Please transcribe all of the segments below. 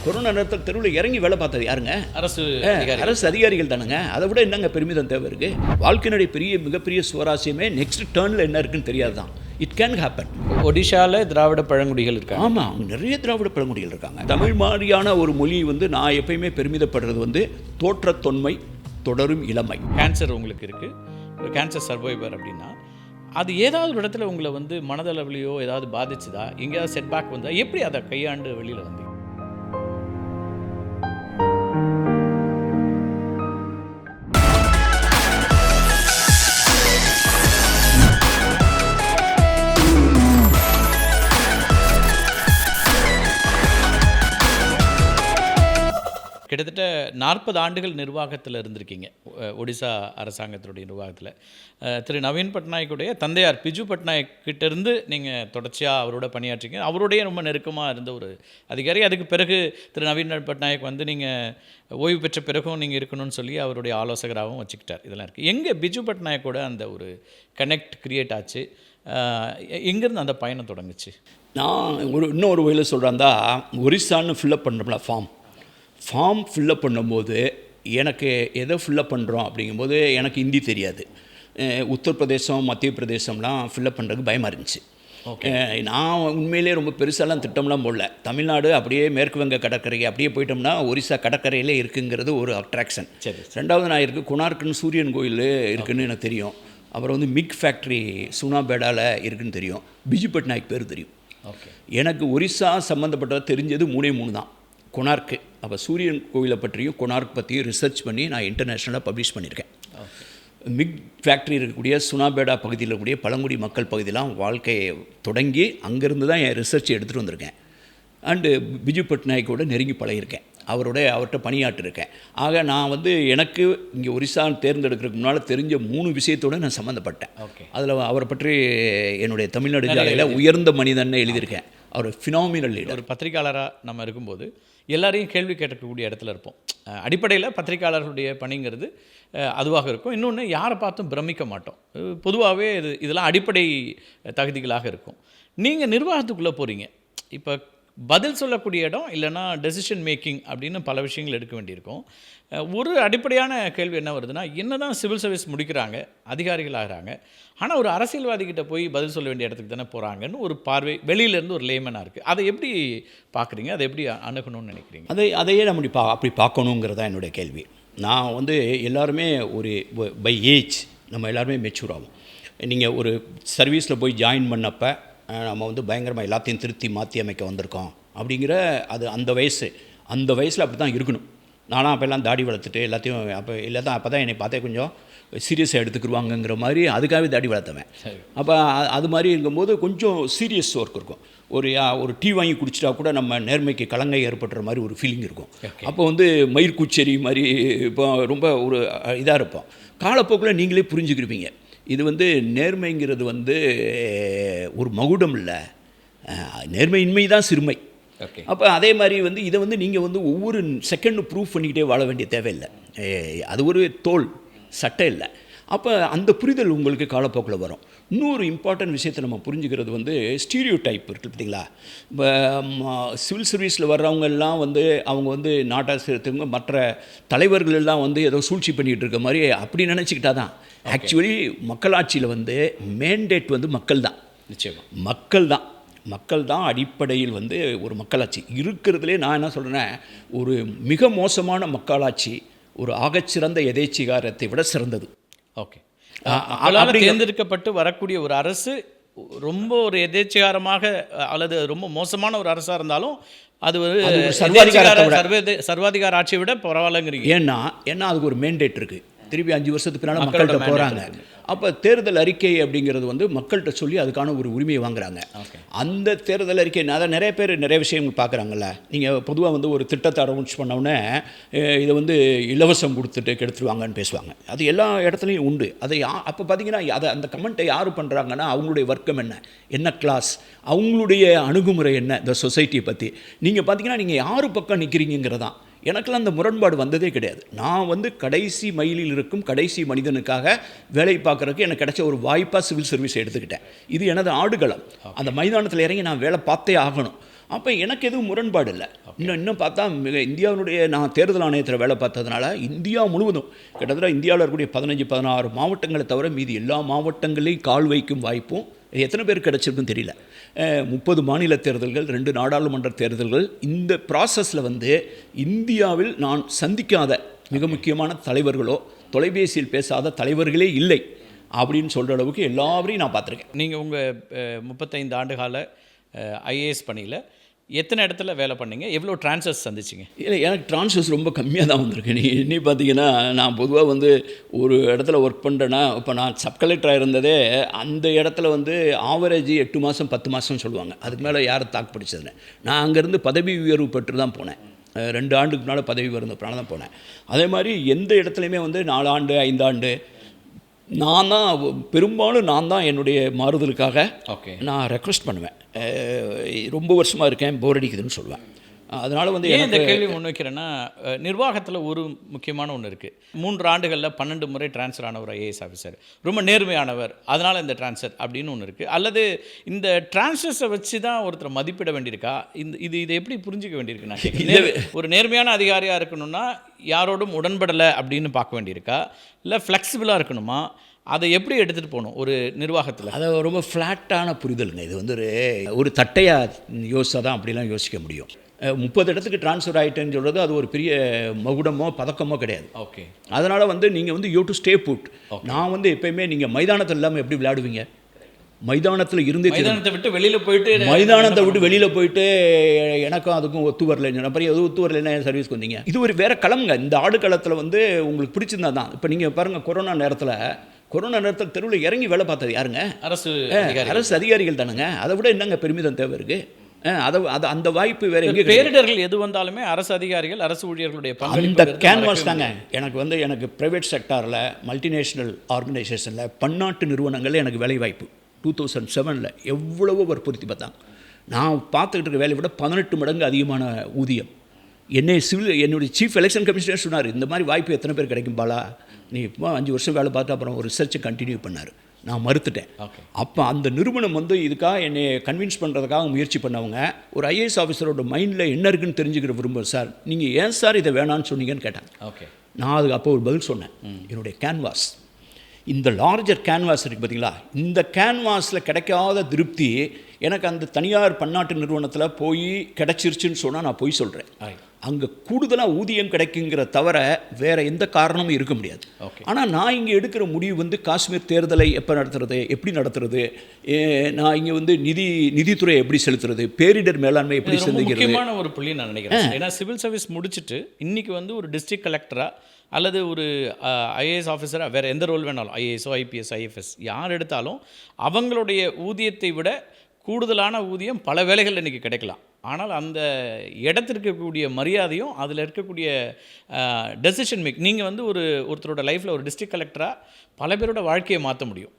Corona நேரத்தில் தெருவில் இறங்கி வேலை பார்த்தது யாருங்க? அரசு அதிகாரிகள் தானுங்க. அதை விட என்னங்க பெருமிதம் தேவை இருக்குது? வாழ்க்கையினுடைய மிகப்பெரிய சுவாரஸ்யமே நெக்ஸ்ட் டேர்னில் என்ன இருக்குன்னு தெரியாது தான். It can happen. ஒடிஷாவில் திராவிட பழங்குடிகள் இருக்காங்க. ஆமாம், அவங்க நிறைய திராவிட பழங்குடிகள் இருக்காங்க. தமிழ் மாதிரியான ஒரு மொழி நான் எப்பயுமே பெருமிதப்படுறது தோற்றத்தொன்மை, தொடரும் இளமை. கேன்சர் உங்களுக்கு இருக்குது, கேன்சர் சர்வைவர் அப்படின்னா அது ஏதாவது ஒரு இடத்துல உங்களை மனதளவுலையோ ஏதாவது பாதிச்சுதா? எங்கேயாவது செட்பேக் வந்தால் எப்படி அதை கையாண்டு வெளியில் வந்தீங்க? கிட்டத்தட்ட 40 ஆண்டுகள் நிர்வாகத்தில் இருந்திருக்கீங்க, ஒடிசா அரசாங்கத்தினுடைய நிர்வாகத்தில். திரு நவீன் பட்நாயக்குடைய தந்தையார் பிஜு பட்நாயக் கிட்டேருந்து நீங்கள் தொடர்ச்சியாக அவரோட பணியாற்றிங்க. அவருடைய ரொம்ப நெருக்கமாக இருந்த ஒரு அதிகாரி. அதுக்கு பிறகு திரு நவீன் பட்நாயக் நீங்கள் ஓய்வு பெற்ற பிறகும் நீங்கள் இருக்கணும்னு சொல்லி அவருடைய ஆலோசகராகவும் வச்சுக்கிட்டார். இதெல்லாம் இருக்குது. எங்கே பிஜு பட்நாயக்கோட அந்த ஒரு கனெக்ட் க்ரியேட் ஆச்சு? எங்கேருந்து அந்த பயணம் தொடங்குச்சு? நான் இன்னொரு வகையில் சொல்கிறேன்டா, ஒரிசான்னு ஃபில்லப் பண்ணுறோம்ல ஃபார்ம் ஃபில்லப் பண்ணும்போது எனக்கு எதை ஃபில்லப் பண்ணுறோம் அப்படிங்கும்போது எனக்கு ஹிந்தி தெரியாது. உத்தரப்பிரதேசம், மத்திய பிரதேசம்லாம் ஃபில்லப் பண்ணுறதுக்கு பயமாக இருந்துச்சு. நான் உண்மையிலே ரொம்ப பெருசாலாம் திட்டம்லாம் போடல. தமிழ்நாடு அப்படியே மேற்கு வங்க கடற்கரைக்கு அப்படியே போயிட்டோம்னா ஒரிசா கடற்கரையிலே இருக்குங்கிறது ஒரு அட்ராக்ஷன். ரெண்டாவது நான் இருக்குது கொனார்க்குன்னு சூரியன் கோயில் இருக்குதுன்னு எனக்கு தெரியும். அப்புறம் மிக் ஃபேக்ட்ரி சுனாபேடாவில் இருக்குதுன்னு தெரியும். பிஜு பட்நாயக் பேர் தெரியும். எனக்கு ஒரிசா சம்மந்தப்பட்டது தெரிஞ்சது 3 தான். கொனார்க்கு, அப்போ சூரியன் கோயிலை பற்றியும் கொனார்க் பற்றியும் ரிசர்ச் பண்ணி நான் இன்டர்நேஷ்னலாக பப்ளிஷ் பண்ணியிருக்கேன். மிக் ஃபேக்ட்ரி இருக்கக்கூடிய சுனாபேடா பகுதியில் இருக்கக்கூடிய பழங்குடி மக்கள் பகுதியெலாம் வாழ்க்கையை தொடங்கி அங்கேருந்து தான் என் ரிசர்ச் எடுத்துகிட்டு வந்திருக்கேன். அண்டு பிஜு பட்நாயக்கோட நெருங்கி பழகியிருக்கேன், அவர்கிட்ட பணியாற்றிருக்கேன். ஆக நான் எனக்கு இங்கே ஒரிசா தேர்ந்தெடுக்கிறதுக்கு முன்னால் தெரிஞ்ச 3 விஷயத்தோடு நான் சம்மந்தப்பட்டேன். அதில் அவரை பற்றி என்னுடைய தமிழ்நாடு ஜாலையில் உயர்ந்த மனிதன்னு எழுதியிருக்கேன். அவர் ஃபினாமினல் லீடர். ஒரு பத்திரிகையாளராக நம்ம இருக்கும்போது எல்லாரையும் கேள்வி கேட்கக்கூடிய இடத்துல இருப்போம். அடிப்படையில் பத்திரிகையாளர்களுடைய பணிங்கிறது அதுவாக இருக்கும். இன்னொன்று, யாரை பார்த்தும் பிரமிக்க மாட்டோம். பொதுவாகவே இதெல்லாம் அடிப்படை தகுதிகளாக இருக்கும். நீங்கள் நிர்வாகத்துக்குள்ளே போகிறீங்க, இப்போ பதில் சொல்லக்கூடிய இடம் இல்லைனா டெசிஷன் மேக்கிங் அப்படின்னு பல விஷயங்கள் எடுக்க வேண்டியிருக்கும். ஒரு அடிப்படையான கேள்வி என்ன வருதுன்னா, என்ன தான் சிவில் சர்வீஸ் முடிக்கிறாங்க, அதிகாரிகள் ஆகிறாங்க, ஆனால் ஒரு அரசியல்வாதிகிட்ட போய் பதில் சொல்ல வேண்டிய இடத்துக்கு தானே போகிறாங்கன்னு ஒரு பார்வை வெளியிலேருந்து ஒரு லேமனாக இருக்குது. அதை எப்படி பார்க்குறீங்க? அதை எப்படி அணுகணும்னு நினைக்கிறீங்க? அதையே நம்ம அப்படி பார்க்கணுங்கிறதா என்னுடைய கேள்வி. நான் எல்லாருமே ஒரு பை ஏஜ் நம்ம எல்லாருமே மெச்சூர் ஆகும். நீங்கள் ஒரு சர்வீஸில் போய் ஜாயின் பண்ணப்போ நம்ம பயங்கரமாக எல்லாத்தையும் திருத்தி மாற்றி அமைக்க வந்திருக்கோம் அப்படிங்கிற அந்த வயசில் அப்படி தான் இருக்கணும். நானும் அப்போல்லாம் தாடி வளர்த்துட்டு எல்லாத்தையும் அப்போ தான் என்னை பார்த்தே கொஞ்சம் சீரியஸாக எடுத்துக்கிடுவாங்கங்கிற மாதிரி அதுக்காகவே தாடி வளர்த்தவன். அப்போ அது மாதிரி இருக்கும்போது கொஞ்சம் சீரியஸ் ஒர்க் இருக்கும். ஒரு டீ வாங்கி குடிச்சிட்டா கூட நம்ம நேர்மைக்கு கலங்கை ஏற்படுற மாதிரி ஒரு ஃபீலிங் இருக்கும். அப்போ மயிர்கூச்சேரி மாதிரி இப்போ ரொம்ப ஒரு இதாக இருப்போம். காலப்போக்கில் நீங்களே புரிஞ்சுக்கிருப்பீங்க, இது நேர்மைங்கிறது ஒரு மகுடம் இல்லை, நேர்மையின்மை தான் சிறுமை. அப்போ அதே மாதிரி இதை நீங்கள் ஒவ்வொரு செகண்டும் ப்ரூவ் பண்ணிக்கிட்டே வாழ வேண்டிய தேவையில்லை. அது ஒரு தோல் சட்டை இல்லை. அப்போ அந்த புரிதல் உங்களுக்கு காலப்போக்கில் வரும். இன்னொரு இம்பார்ட்டன்ட் விஷயத்தை நம்ம புரிஞ்சுக்கிறது ஸ்டீரியோ டைப் இருக்குது பார்த்தீங்களா? இப்போ சிவில் சர்வீஸில் வர்றவங்கெல்லாம் அவங்க நாட்டாசிரியத்துவங்க மற்ற தலைவர்கள் எல்லாம் ஏதோ சூழ்ச்சி பண்ணிகிட்டு இருக்க மாதிரி அப்படி நினச்சிக்கிட்டா தான். ஆக்சுவலி மக்களாட்சியில் மேண்டேட் மக்கள் தான். நிச்சயமாக மக்கள் தான் அடிப்படையில் ஒரு மக்களாட்சி இருக்கிறதுலே. நான் என்ன சொல்கிறேன்னா, ஒரு மிக மோசமான மக்களாட்சி ஒரு ஆகச்சிறந்த எதேச்சிகாரத்தை விட சிறந்தது. தேர்ந்தெடுக்கப்பட்டு வரக்கூடிய ஒரு அரசு ரொம்ப ஒரு எதேச்சிகாரமாக அல்லது ரொம்ப மோசமான ஒரு அரசாக இருந்தாலும் அது சர்வாதிகார ஆட்சியை விட பரவாயில்லைங்கிறீங்க. ஏன்னா அதுக்கு ஒரு மேண்டேட் இருக்குது. திருப்பி 5 வருஷத்துக்கு பின்னால் மக்கள்கிட்ட போகிறாங்க. அப்போ தேர்தல் அறிக்கை அப்படிங்கிறது மக்கள்கிட்ட சொல்லி அதுக்கான ஒரு உரிமையை வாங்குறாங்க. அந்த தேர்தல் அறிக்கை அதை நிறைய பேர் நிறைய விஷயங்கள் பார்க்குறாங்கல்ல. நீங்கள் பொதுவாக ஒரு திட்டத்தை அனௌன்ஸ் பண்ணவுடனே இதை இலவசம் கொடுத்துட்டு கெடுத்துருவாங்கன்னு பேசுவாங்க. அது எல்லா இடத்துலையும் உண்டு. அதை அப்போ பார்த்தீங்கன்னா அந்த கமெண்ட்டை யார் பண்ணுறாங்கன்னா அவங்களுடைய வர்க்கம் என்ன கிளாஸ், அவங்களுடைய அணுகுமுறை என்ன இந்த சொசைட்டியை பற்றி. நீங்கள் பார்த்தீங்கன்னா நீங்கள் யார் பக்கம் நிற்கிறீங்கிறதான். எனக்கெல்லாம் அந்த முரண்பாடு வந்ததே கிடையாது. நான் கடைசி மைலில் இருக்கும் கடைசி மனிதனுக்காக வேலை பார்க்குறதுக்கு எனக்கு கிடைச்ச ஒரு வாய்ப்பாக சிவில் சர்வீஸ் எடுத்துக்கிட்டேன். இது எனது ஆடுகளம். அந்த மைதானத்தில் இறங்கி நான் வேலை பார்த்தே ஆகணும். அப்போ எனக்கு எதுவும் முரண்பாடு இல்லை. இன்னும் பார்த்தா இந்தியாவினுடைய நான் தேர்தல் ஆணையத்தில் வேலை பார்த்ததுனால இந்தியா முழுவதும் கிட்டத்தட்ட இந்தியாவில் இருக்கக்கூடிய 15-16 மாவட்டங்களை தவிர மீதி எல்லா மாவட்டங்களையும் கால் வைக்கும் வாய்ப்பும் எத்தனை பேர் கிடச்சிருக்குன்னு தெரியல. 30 மாநில தேர்தல்கள், 2 நாடாளுமன்ற தேர்தல்கள், இந்த ப்ராசஸில் இந்தியாவில் நான் சந்திக்காத மிக முக்கியமான தலைவர்களோ தொலைபேசியில் பேசாத தலைவர்களே இல்லை அப்படின்னு சொல்கிற அளவுக்கு எல்லாரையும் நான் பார்த்துருக்கேன். நீங்கள் உங்கள் 35 ஆண்டு கால ஐஏஎஸ் பணியில் எத்தனை இடத்துல வேலை பண்ணீங்க? எவ்வளோ ட்ரான்ஸ்ஃபர்ஸ் சந்திச்சிங்க? இல்லை, எனக்கு ட்ரான்ஸ்ஃபர்ஸ் ரொம்ப கம்மியாக தான் வந்திருக்கு. நீ பார்த்தீங்கன்னா நான் பொதுவாக ஒரு இடத்துல ஒர்க் பண்ணுறேன்னா, இப்போ நான் சப் கலெக்டராக இருந்ததே அந்த இடத்துல ஆவரேஜ் 8 மாதம் 10 மாதம் சொல்லுவாங்க. அதுக்கு மேலே யாரும் தாக்கு பிடிச்சதுன்னு நான் அங்கேருந்து பதவி உயர்வு பெற்று தான் போனேன். 2 ஆண்டுக்கு முன்னால் பதவி உயர்ந்தப்பனால தான் போனேன். அதே மாதிரி எந்த இடத்துலையுமே 4 ஆண்டு 5 ஆண்டு நான் தான் பெரும்பாலும் என்னுடைய மாறுதலுக்காக நான் ரெக்வஸ்ட் பண்ணுவேன். ரொம்ப வருஷமாக இருக்கேன், போர் அடிக்குதுன்னு சொல்லுவேன். அதனால் இந்த கேள்வி முன்வைக்கிறேன்னா, நிர்வாகத்தில் ஒரு முக்கியமான ஒன்று இருக்குது. 3 ஆண்டுகளில் 12 முறை ட்ரான்ஸ்ஃபர் ஆன ஒரு ஐஏஎஸ் ஆஃபீஸர் ரொம்ப நேர்மையானவர், அதனால் இந்த ட்ரான்ஸ்ஃபர் அப்படின்னு ஒன்று இருக்குது. அல்லது இந்த ட்ரான்ஸ்ஃபர்ஸை வச்சு தான் ஒருத்தர் மதிப்பிட வேண்டியிருக்கா? இதை எப்படி புரிஞ்சிக்க வேண்டியிருக்கு? நான் ஒரு நேர்மையான அதிகாரியாக இருக்கணும்னா யாரோடும் உடன்படலை அப்படின்னு பார்க்க வேண்டியிருக்கா, இல்லை ஃப்ளெக்சிபிளாக இருக்கணுமா? அதை எப்படி எடுத்துகிட்டு போகணும் ஒரு நிர்வாகத்தில்? அதை ரொம்ப ஃப்ளாட்டான புரிதலுங்க. இது ஒரு தட்டையாக யோசிச்சா தான் அப்படிலாம் யோசிக்க முடியும். 30 இடத்துக்கு ட்ரான்ஸ்ஃபர் ஆகிட்டேன்னு சொல்கிறது அது ஒரு பெரிய மகுடமோ பதக்கமோ கிடையாது. ஓகே. அதனால் நீங்கள் யூ டு ஸ்டே புட். நான் எப்போயுமே நீங்கள் மைதானத்தில் இல்லாமல் எப்படி விளையாடுவீங்க? மைதானத்தில் இருந்து மைதானத்தை விட்டு வெளியில் போயிட்டு எனக்கும் அதுக்கும் ஒத்து வரல, அப்புறம் எதுவும் ஒத்து வரலைன்னா சர்வீஸ்க்கு வந்தீங்க. இது ஒரு வேறு களம்ங்க. இந்த ஆடுகளத்தில் உங்களுக்கு பிடிச்சிருந்தா தான். இப்போ நீங்கள் பாருங்கள், கொரோனா நேரத்தில் தெருவில் இறங்கி வேலை பார்த்தது யாருங்க? அரசு அதிகாரிகள் தானுங்க. அதை விட என்னங்க பெருமிதம் தேவை இருக்குது? அந்த வாய்ப்பு வேறு எங்கே? பேரிடர்கள் எது வந்தாலுமே அரசு அதிகாரிகள், அரசு ஊழியர்களுடைய அந்த கேன்வாஸ் தாங்க. எனக்கு ப்ரைவேட் செக்டாரில், மல்டிநேஷ்னல் ஆர்கனைசேஷனில், பன்னாட்டு நிறுவனங்களில் எனக்கு வேலை வாய்ப்பு 2007 எவ்வளவோ வற்புறுத்தி பார்த்தாங்க. நான் பார்த்துக்கிட்டு இருக்க வேலையை விட 18 மடங்கு அதிகமான ஊதியம். என்னுடைய சீஃப் எலெக்ஷன் கமிஷனர் சொன்னார், இந்த மாதிரி வாய்ப்பு எத்தனை பேர் கிடைக்கும் பாலா, நீ இப்போ 5 வருஷம் வேலை பார்த்து அப்புறம் ஒரு ரிசர்ச்சை கண்டினியூ பண்ணார். நான் மறுத்துட்டேன். அப்போ அந்த நிறுவனம் இதுக்காக என்னை கன்வின்ஸ் பண்ணுறதுக்காக முயற்சி பண்ணவங்க ஒரு ஐஏஎஸ் ஆஃபீஸரோட மைண்டில் என்ன இருக்குன்னு தெரிஞ்சுக்கிற விரும்புகிறேன் சார், நீங்கள் ஏன் சார் இதை வேணான்னு சொன்னீங்கன்னு கேட்டாங்க. நான் அதுக்கு அப்போ ஒரு பதில் சொன்னேன். என்னுடைய கேன்வாஸ், இந்த லார்ஜர் கேன்வாஸ் இருக்குது பார்த்தீங்களா, இந்த கேன்வாஸில் கிடைக்காத திருப்தி எனக்கு அந்த தனியார் பன்னாட்டு நிறுவனத்தில் போய் கிடச்சிருச்சுன்னு சொன்னால் நான் போய் சொல்கிறேன். அங்கே கூடுதலாக ஊதியம் கிடைக்குங்கிற தவிர வேறு எந்த காரணமும் இருக்க முடியாது. ஆனால் நான் இங்கே எடுக்கிற முடிவு காஷ்மீர் தேர்தலை எப்போ நடத்துறது, எப்படி நடத்துறது, நான் இங்கே நிதித்துறை எப்படி செலுத்துறது, பேரிடர் மேலாண்மை எப்படி செலுத்துகிறது, முக்கியமான ஒரு புள்ளி நான் நினைக்கிறேன். ஏன்னா சிவில் சர்வீஸ் முடிச்சுட்டு இன்றைக்கி ஒரு டிஸ்ட்ரிக்ட் கலெக்டராக அல்லது ஒரு ஐஏஎஸ் ஆஃபீஸராக வேறு எந்த ரோல் வேணாலும், ஐஏஎஸ்ஓ ஐபிஎஸ் ஐஎஃப்எஸ் யார் எடுத்தாலும் அவங்களுடைய ஊதியத்தை விட கூடுதலான ஊதியம் பல வேலைகள் இன்றைக்கி கிடைக்கலாம். ஆனால் அந்த இடத்திற்கு இருக்கக்கூடிய மரியாதையும் அதில் இருக்கக்கூடிய டெசிஷன் மேக், நீங்கள் ஒருத்தரோட லைஃப்பில் ஒரு டிஸ்ட்ரிக்ட் கலெக்டராக பல பேரோட வாழ்க்கையை மாற்ற முடியும்.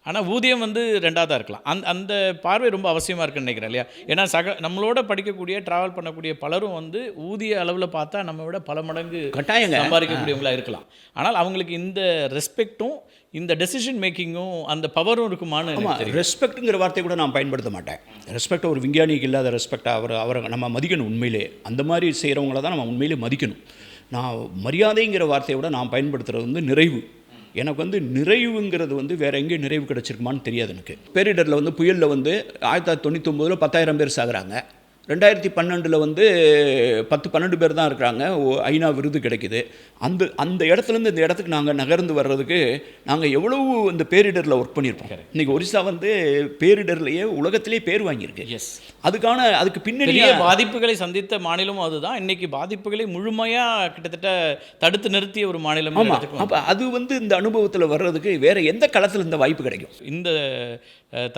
ஆனால் ஊதியம் ரெண்டாவதாக இருக்கலாம். அந்த பார்வை ரொம்ப அவசியமாக இருக்குன்னு நினைக்கிறேன் இல்லையா? ஏன்னா நம்மளோட படிக்கக்கூடிய ட்ராவல் பண்ணக்கூடிய பலரும் ஊதிய அளவில் பார்த்தா நம்ம விட பல மடங்கு கட்டாயங்க சம்பாதிக்கக்கூடியவங்களாக இருக்கலாம். ஆனால் அவங்களுக்கு இந்த ரெஸ்பெக்டும் இந்த டெசிஷன் மேக்கிங்கும் அந்த பவரும் இருக்குமான்னு. ரெஸ்பெக்ட்டுங்கிற வார்த்தையை கூட நான் பயன்படுத்த மாட்டேன். ரெஸ்பெக்ட் ஒரு விஞ்ஞானிக்கு இல்லாத ரெஸ்பெக்ட். அவரை நம்ம மதிக்கணும். உண்மையிலே அந்த மாதிரி செய்கிறவங்கள தான் நம்ம உண்மையிலே மதிக்கணும். நான் மரியாதைங்கிற வார்த்தையை விட நான் பயன்படுத்துகிறது நிறைவு. எனக்கு நிறைவுங்கிறது வேறு எங்கேயும் நிறைவு கிடச்சிருக்குமான்னு தெரியாது. எனக்கு பேரிடரில் புயலில் 1999 10,000 பேர் சாகுறாங்க. 2012 10-12 பேர் தான் இருக்கிறாங்க. ஐநா விருது கிடைக்குது. அந்த இடத்துலேருந்து இந்த இடத்துக்கு நாங்கள் நகர்ந்து வர்றதுக்கு நாங்கள் எவ்வளவு இந்த பேரிடரில் ஒர்க் பண்ணியிருப்போம். இன்றைக்கி ஒரிசா பேரிடர்லேயே உலகத்திலே பேர் வாங்கியிருக்கு. அதுக்கு பின்னாடி பாதிப்புகளை சந்தித்த மாநிலமும் அதுதான். இன்றைக்கி பாதிப்புகளை முழுமையாக கிட்டத்தட்ட தடுத்து நிறுத்திய ஒரு மாநிலம். அப்போ அது இந்த அனுபவத்தில் வர்றதுக்கு வேறு எந்த களத்தில் இந்த வாய்ப்பு கிடைக்கும்? இந்த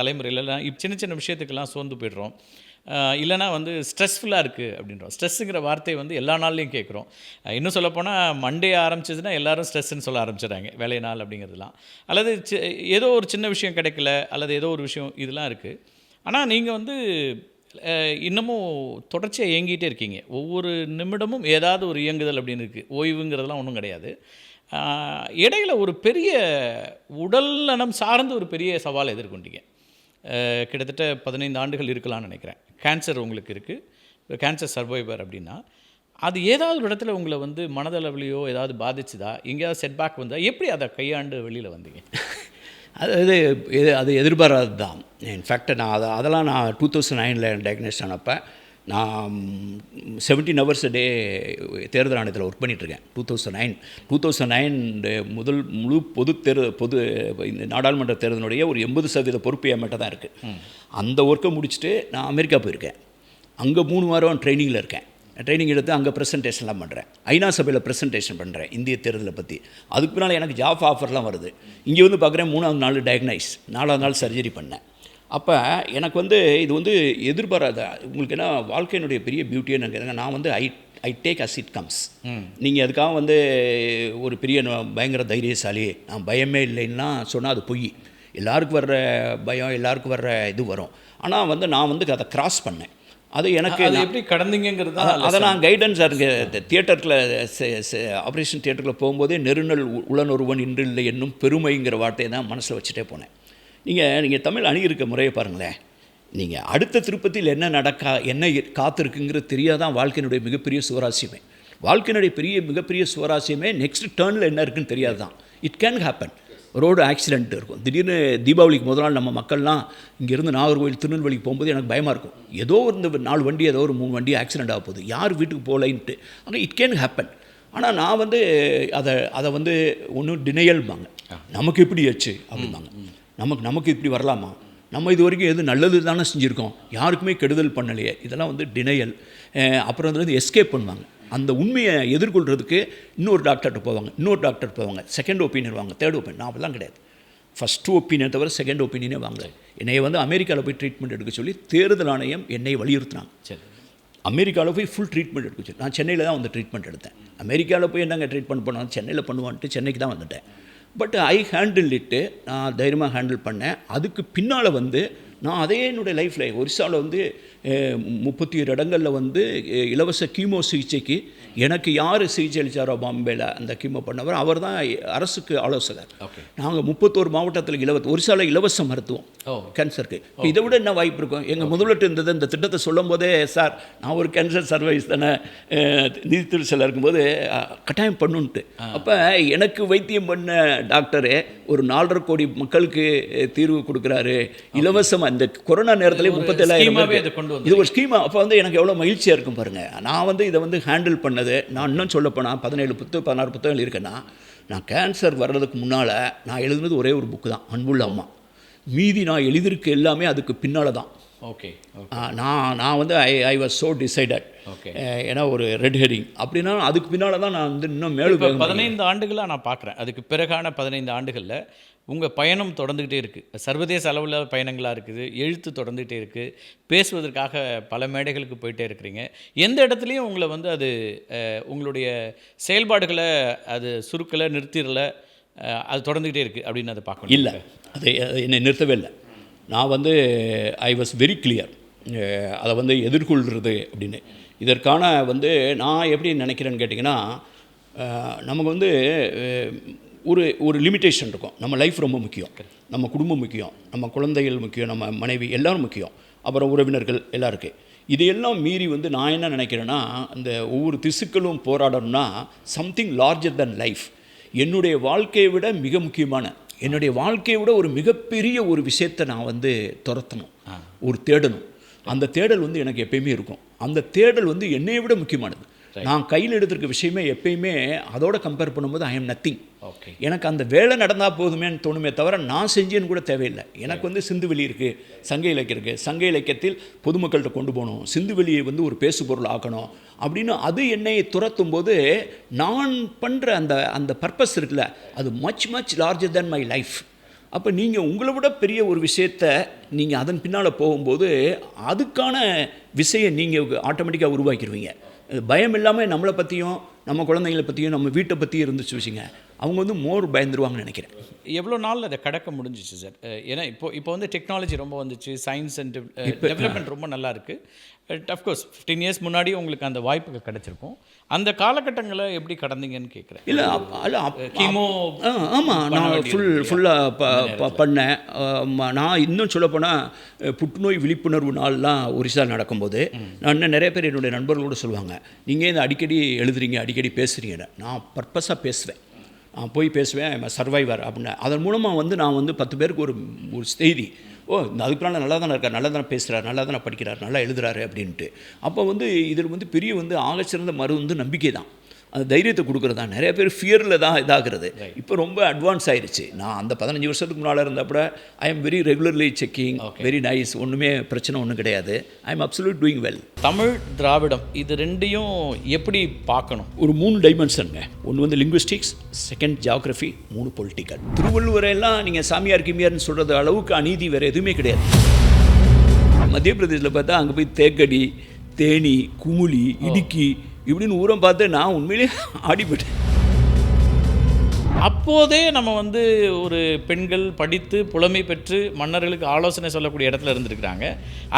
தலைமுறையில் சின்ன சின்ன விஷயத்துக்கெல்லாம் சோர்ந்து போய்டுறோம். இல்லைனா ஸ்ட்ரெஸ்ஃபுல்லாக இருக்குது அப்படின்றோம். ஸ்ட்ரெஸ்ஸுங்கிற வார்த்தை எல்லா நாள்லையும் கேட்குறோம். இன்னும் சொல்லப்போனால் மண்டே ஆரம்பிச்சதுன்னா எல்லோரும் ஸ்ட்ரெஸ்ன்னு சொல்ல ஆரம்பிச்சிடுறாங்க, வேலை நாள் அப்படிங்கிறதுலாம். அல்லது ஏதோ ஒரு சின்ன விஷயம் கிடைக்கல அல்லது ஏதோ ஒரு விஷயம் இதெல்லாம் இருக்குது. ஆனால் நீங்கள் இன்னமும் தொடர்ச்சியாக இயங்கிட்டே இருக்கீங்க. ஒவ்வொரு நிமிடமும் ஏதாவது ஒரு இயங்குதல் அப்படின்னு இருக்குது. ஓய்வுங்கிறதுலாம் ஒன்றும் கிடையாது. இடையில் ஒரு பெரிய உடல் நலம் சார்ந்த ஒரு பெரிய சவாலை எதிர்கொண்டீங்க. கிட்டத்தட்ட 15 ஆண்டுகள் இருக்கலாம்னு நினைக்கிறேன். கேன்சர் உங்களுக்கு இருக்குது, கேன்சர் சர்வைவர் அப்படின்னா, அது ஏதாவது ஒரு இடத்துல உங்களை வந்து மனதளவுலையோ ஏதாவது பாதிச்சுதா? எங்கேயாவது செட்பேக் வந்தா எப்படி அதை கையாண்டு வெளியில் வந்தீங்க? அது எதிர்பாராது தான். இன்ஃபேக்ட் நான் அதெல்லாம் நான் 2009 டயக்னோஸ் ஆனப்போ நான் 17 hours a day தேர்தல் ஆணையத்தில் ஒர்க் பண்ணிகிட்ருக்கேன். 2009 முழு பொது இந்த நாடாளுமன்ற தேர்தலுடைய ஒரு 80% பொறுப்பு என்கிட்ட தான் இருக்குது. அந்த ஒர்க்கை முடிச்சுட்டு நான் அமெரிக்கா போயிருக்கேன். அங்கே 3 வாரம் ட்ரைனிங்கில் இருக்கேன். ட்ரைனிங் எடுத்து அங்கே ப்ரெசன்டேஷன்லாம் பண்ணுறேன். ஐநா சபையில் ப்ரெசன்டேஷன் பண்ணுறேன் இந்திய தேர்தலை பற்றி. அதுக்கு பின்னால் எனக்கு ஜாப் ஆஃபர்லாம் வருது. இங்கே வந்து பார்க்குறேன் 3ஆவது நாள் டயக்னைஸ், 4ஆவது நாள் சர்ஜரி பண்ணேன். அப்போ எனக்கு வந்து இது வந்து எதிர்பாராத உங்களுக்கு என்ன வாழ்க்கையினுடைய பெரிய பியூட்டியே நான் வந்து I take as it comes. நீங்கள் அதுக்காக வந்து ஒரு பெரிய பயங்கர தைரியசாலி, நான் பயமே இல்லைன்னா சொன்னால் அது பொய். எல்லாருக்கும் வர்ற பயம், எல்லாருக்கும் வர்ற இது வரும். ஆனால் வந்து நான் வந்து அதை கிராஸ் பண்ணேன். அது எனக்கு எப்படி கடந்தீங்கிறது அதை நான் கைடன்ஸ் தியேட்டருக்குள்ள ஆப்ரேஷன் தியேட்டருக்குள்ள போகும்போதே நெருநல் உளனொருவன் இன்று இல்லை என்னும் பெருமைங்கிற வார்த்தையை தான் மனசில் வச்சுட்டே போனேன். நீங்கள் தமிழ் அணுகியிருக்க முறையை பாருங்களேன். நீங்கள் அடுத்த திருப்பத்தில் என்ன காத்திருக்குங்கிறது தெரியாதான் வாழ்க்கையினுடைய மிகப்பெரிய சுவராசியமே. வாழ்க்கையினுடைய மிகப்பெரிய சுவராசியமே நெக்ஸ்ட் டேர்னில் என்ன இருக்குன்னு தெரியாது தான். It can happen. Road accident இருக்கும். திடீர்னு தீபாவளிக்கு முதல் நாள் நம்ம மக்கள்லாம் இங்கேருந்து நாகர்கோவில் திருநெல்வேலிக்கு போகும்போது எனக்கு பயமாக இருக்கும். ஏதோ இந்த 4 வண்டி ஏதோ ஒரு 3 வண்டி ஆக்சிடென்ட் ஆக போகுது, யார் வீட்டுக்கு போகலைன்ட்டு. ஆனால் இட் கேன் ஹேப்பன். ஆனால் நான் வந்து அதை வந்து ஒன்றும் டினையல்பாங்க. நமக்கு எப்படி ஆச்சு அப்படிம்பாங்க. நமக்கு இப்படி வரலாமா, நம்ம இது வரைக்கும் எது நல்லது தானே செஞ்சுருக்கோம், யாருக்குமே கெடுதல் பண்ணலையே, இதெல்லாம் வந்து டினையல். அப்புறம் வந்து எஸ்கேப் பண்ணுவாங்க. அந்த உண்மையை எதிர்கொள்கிறதுக்கு இன்னொரு டாக்டர்கிட்ட போவாங்க, செகண்ட் ஒப்பீனியன் வாங்க, தேர்ட் ஒப்பீனியன். நான் அப்படிலாம் கிடையாது. ஃபஸ்ட்டு ஒப்பீனியன் தவிர செகண்ட் ஒப்பீனியனே வாங்கலை. என்னை வந்து அமெரிக்காவில் போய் ட்ரீட்மெண்ட் எடுக்க சொல்லி தேர்தல் ஆணையம் என்னை வலியுறுத்தினாங்க. சரி, அமெரிக்காவில் போய் ஃபுல் ட்ரீட்மெண்ட் எடுக்க சொல்லி நான் சென்னையில் தான் வந்து ட்ரீட்மெண்ட் எடுத்தேன். அமெரிக்காவில் போய் என்னங்க ட்ரீட்மெண்ட் பண்ணாலும் சென்னையில் பண்ணுவான்ட்டு சென்னைக்கு தான் வந்துட்டேன். பட் ஐ ஹேண்டில் இட்டு, நான் தைரியமாக ஹேண்டில் பண்ணேன். அதுக்கு பின்னால் வந்து நான் அதே என்னுடைய லைஃப்பில் ஒரிசாவில் வந்து 37 இடங்களில் வந்து இலவச கீமோ சிகிச்சைக்கு எனக்கு யார் சிகிச்சை அளித்தாரோ பாம்பேயில் அந்த கீமோ பண்ணவர், அவர் தான் அரசுக்கு ஆலோசகர். நாங்கள் 31 மாவட்டத்தில் ஒரிசாவில் இலவச மருத்துவம் கேன்சருக்கு. இதை விட என்ன வாய்ப்பு இருக்கும்? எங்கள் முதல்வர்கிட்ட இருந்தது இந்த திட்டத்தை சொல்லும் போதே, சார் நான் ஒரு கேன்சர் சர்வைஸ் தானே நீதித்துறையில் இருக்கும்போது கட்டாயம் பண்ணுன்ட்டு. அப்போ எனக்கு வைத்தியம் பண்ண டாக்டரு ஒரு 4.5 கோடி மக்களுக்கு தீர்வு கொடுக்குறாரு இலவசமாக. இந்த கொரோனா நேரத்தில் 37,000 இது ஒரு ஸ்கீமா. அப்போ வந்து எனக்கு எவ்வளோ மகிழ்ச்சியாக இருக்கும் பாருங்கள். நான் வந்து இதை வந்து ஹேண்டில் பண்ணது. நான் இன்னும் சொல்லப்போனால் 16 புத்தகங்கள் இருக்குன்னா, நான் கேன்சர் வர்றதுக்கு முன்னால் நான் எழுதுனது ஒரே ஒரு புக்கு தான், அன்புள்ள அம்மா. மீதி நான் எழுதியிருக்க எல்லாமே அதுக்கு பின்னால் தான். ஓகே, நான் வந்து ஐ வாஸ் ஸோ டிசைடட். ஏன்னா ஒரு ரெட் ஹெரிங் அப்படின்னா அதுக்கு பின்னால் தான் நான் வந்து இன்னும் மேலும் 15 ஆண்டுகளாக நான் பார்க்குறேன். அதுக்கு பிறகான 15 ஆண்டுகளில் உங்கள் பயணம் தொடர்ந்துக்கிட்டே இருக்குது. சர்வதேச அளவில் பயணங்களாக இருக்குது, எழுத்து தொடர்ந்துகிட்டே இருக்குது, பேசுவதற்காக பல மேடைகளுக்கு போயிட்டே இருக்கிறீங்க. எந்த இடத்துலையும் உங்களை வந்து அது உங்களுடைய செயல்பாடுகளை அது சுருக்கலை, நிறுத்திடலை, அது தொடர்ந்துக்கிட்டே இருக்குது அப்படின்னு அதை பார்க்கணும். இல்லை, அது என்னை நிறுத்தவே இல்லை. நான் வந்து ஐ வாஸ் வெரி கிளியர் அதை வந்து எதிர்கொள்கிறது அப்படின்னு. இதற்கான வந்து நான் எப்படி நினைக்கிறேன்னு கேட்டிங்கன்னா, நமக்கு வந்து ஒரு லிமிட்டேஷன் இருக்கும். நம்ம லைஃப் ரொம்ப முக்கியம், நம்ம குடும்பம் முக்கியம், நம்ம குழந்தைகள் முக்கியம், நம்ம மனைவி எல்லோரும் முக்கியம், அப்புறம் உறவினர்கள் எல்லாருக்கும். இதையெல்லாம் மீறி வந்து நான் என்ன நினைக்கிறேன்னா, அந்த ஒவ்வொரு திசுக்களும் போராடணும்னா சம்திங் லார்ஜர் தென் லைஃப். என்னுடைய வாழ்க்கையை விட மிக முக்கியமான, என்னுடைய வாழ்க்கையை விட ஒரு மிகப்பெரிய ஒரு விஷயத்தை நான் வந்து துரத்தணும், ஒரு தேடணும். அந்த தேடல் வந்து எனக்கு எப்பயுமே இருக்கும். அந்த தேடல் வந்து என்னை விட முக்கியமானது. நான் கையில் எடுத்திருக்க விஷயமே எப்பயுமே அதோட கம்பேர் பண்ணும்போது ஐ எம் நத்திங். எனக்கு அந்த வேலை நடந்தால் போதுமேன்னு தோணுமே தவிர நான் செஞ்சேன்னு கூட தேவையில்லை. எனக்கு வந்து சிந்துவெளி இருக்குது, சங்க இலக்கியம் இருக்குது, சங்க இலக்கியத்தில் பொதுமக்கள்கிட்ட கொண்டு போகணும், சிந்துவெளியை வந்து ஒரு பேசுபொருள் ஆக்கணும் அப்படின்னு அது என்னை துரத்தும் போது நான் பண்ணுற அந்த பர்பஸ் இருக்குல்ல, அது much larger than my life. அப்போ நீங்கள் உங்களை விட பெரிய ஒரு விஷயத்தை நீங்கள் அதன் பின்னால் போகும்போது அதுக்கான விஷயம் நீங்கள் ஆட்டோமேட்டிக்காக உருவாக்கிடுவீங்க. பயம் இல்லாமல் நம்மளை பற்றியும் நம்ம குழந்தைங்களை பற்றியும் நம்ம வீட்டை பற்றியும் இருந்துச்சு வச்சுங்க, அவங்க வந்து மோர் பயந்துருவாங்கன்னு நினைக்கிறேன். எவ்வளோ நாள் அதை கடக்க முடிஞ்சிச்சு சார்? ஏன்னா இப்போ வந்து டெக்னாலஜி ரொம்ப வந்துச்சு, சயின்ஸ் அண்ட் டெவலப்மெண்ட் ரொம்ப நல்லா இருக்குது. அஃப்கோர்ஸ் 15 இயர்ஸ் முன்னாடி உங்களுக்கு அந்த வாய்ப்புகள் கிடைச்சிருக்கும். அந்த காலகட்டங்களை எப்படி கடந்தீங்கன்னு கேட்குறேன். இல்லை கீமோ ஆமாம், நான் ஃபுல்லாக பண்ணேன். நான் இன்னும் சொல்லப்போனால் புற்றுநோய் விழிப்புணர்வு நாள்லாம் ஒரிசா நடக்கும்போது நான் இன்னும் நிறைய பேர் என்னுடைய நண்பர்களோடு சொல்லுவாங்க, நீங்கள் இந்த அடிக்கடி எழுதுறீங்க, அடிக்கடி பேசுகிறீங்க. நான் பர்பஸாக பேசுவேன், நான் போய் பேசுவேன், ஐம் சர்வைவர் அப்படின்னு. அதன் மூலமாக வந்து நான் வந்து 10 பேருக்கு ஒரு செய்தி, அதுக்குலாம் நல்லா தானே இருக்கார், நல்லா தானே பேசுகிறார், நல்லா தானே படிக்கிறார், நல்லா எழுதுறாரு அப்படின்ட்டு. அப்போ வந்து இதில் வந்து பெரிய வந்து ஆகச்சிறந்த மருந்து நம்பிக்கை தான், அந்த தைரியத்தை கொடுக்குறது தான். நிறைய பேர் ஃபியரில் தான் இதாகிறது. இப்போ ரொம்ப அட்வான்ஸ் ஆயிடுச்சு. நான் அந்த 15 வருஷத்துக்கு முன்னால் இருந்தப்பட I am very regularly checking, very nice, ஒன்றுமே பிரச்சனை ஒன்றும் கிடையாது. I am absolute doing well. Tamil Dravidam இது ரெண்டையும் எப்படி பார்க்கணும்? ஒரு 3 டைமென்ஷனுங்க. ஒன்று வந்து லிங்குவிஸ்டிக்ஸ், செகண்ட் ஜியாகிரஃபி, 3 பொலிட்டிக்கல். திருவள்ளுவரெல்லாம் நீங்கள் சாமியார் கிமியார்னு சொல்கிறது அளவுக்கு அநீதி வேறு எதுவுமே கிடையாது. மத்திய பிரதேசில் பார்த்தா அங்கே போய் தேக்கடி, தேனி, குமுளி, இடுக்கி இப்படின்னு ஊரம் பார்த்து நான் உண்மையிலேயே ஆடிப்பட்டேன். அப்போதே நம்ம வந்து ஒரு பெண்கள் படித்து புலமை பெற்று மன்னர்களுக்கு ஆலோசனை சொல்லக்கூடிய இடத்துல இருந்திருக்கிறாங்க.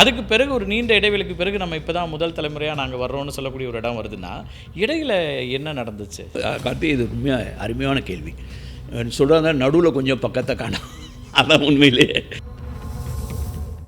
அதுக்கு பிறகு ஒரு நீண்ட இடைவெளிக்கு பிறகு நம்ம இப்போ தான் முதல் தலைமுறையாக நாங்கள் வர்றோம்னு சொல்லக்கூடிய ஒரு இடம் வருதுன்னா இடையில் என்ன நடந்துச்சு? கார்த்தி, இது உண்மையாக அருமையான கேள்வி. சொல்கிறதா நடுவில் கொஞ்சம் பக்கத்தை காணும், அதான் உண்மையிலேயே